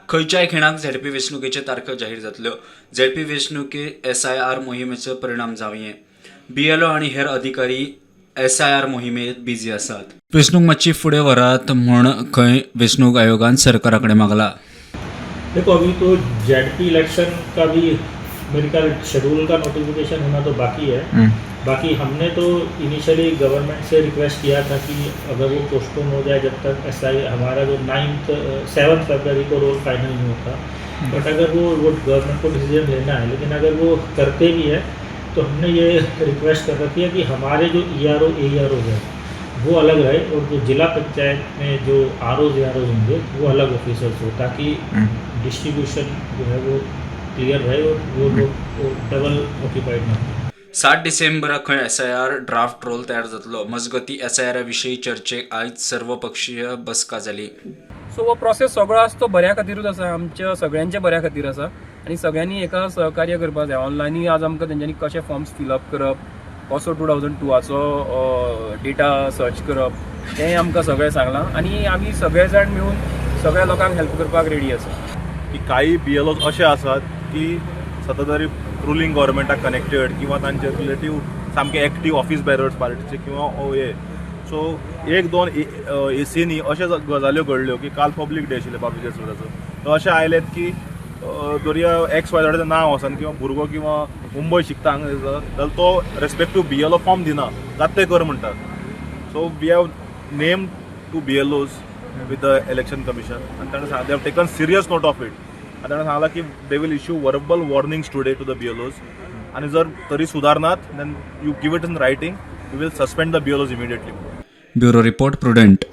खंयच्याय खिणाक झेडपी वेंचणुकेच्यो तारखो जाहीर जातल्यो. झेडपी वेंचणुके SIR मोहिमेचो परिणाम जावये. BLO आनी हेर अधिकारी SIR मोहिमेत बिजी आसात. वेंचणूक मातशी फुडें व्हरात म्हूण खंय वेंचणूक आयोगान सरकारा कडेन मागला. देखो अभी तो जेडपी इलेक्शन का भी मेरे ख्याल शेड्यूल का नोटिफिकेशन होना तो बाकी है. बाकी हमने तो इनिशियली गवर्नमेंट से रिक्वेस्ट किया था कि अगर वो पोस्टपोन हो जाए जब तक हमारा जो 7 फरवरी को रोल फाइनल नहीं होता. बट अगर वो गवर्नमेंट को डिसीजन लेना है, लेकिन अगर वो करते भी है तो हमने ये रिक्वेस्ट कर रखी है कि हमारे जो ERO AERO है वो अलग रहे और जो जिला पंचायत में जो ROs AROs होंगे वो अलग ऑफिसर्स हो, ताकि डिस्ट्रीब्यूशन जो है वो क्लियर रहे और वो लोग डबल ऑक्युपाइड ना हो. 7 डिसेंबराक खंय SIR ड्राफ्ट रोल तयार जातलो. मजगती SIR विशीं चर्चेक आयज सर्वपक्षीय बसका जाली. सो हो प्रोसेस सगळो आसा तो बऱ्या खातीरूच आसा, आमच्या सगळ्यांच्या बऱ्या खातीर आसा आनी सगळ्यांनी एका सहकार्य करपाक जाय. ऑनलायनूय आज आमकां तेंच्यांनी कशें फॉर्म्स फिलअप करप, कसो 2002चो डेटा सर्च करप, तें आमकां सगळें सांगलां आनी आमी सगळे जाण मेळून सगळ्या लोकांक हेल्प करपाक रेडी आसा. की काही BLOs असे आसात की सतत रुलींग गव्हर्मेंटाक कनेक्टेड किंवा तांचे रिलेटीव सामके एक्टीव ऑफिस बॅरर्स पार्टीचे किंवा हे. सो एक दोन एसीनी अशे गजाल्यो घडल्यो की काल पब्लीक डे आशिल्ले पब्लीक एस्पेक्टाचो. तो अशें आयलेत की दर्या XYZचं नांव आसन किंवा भुरगो किंवा मुंबय शिकता हांगा जाल्यार तो रेस्पेक्टीव BLO फॉर्म दिना, जाता तें कर म्हणटात. So we have name 2 BLOs with the election commission and they have taken serious note of it. And त्यांना सांगला की they will issue verbal warnings today to the BLOs. आणि जर तरी सुधारनात then you give it in writing, we will suspend the BLOs immediately. Bureau report prudent.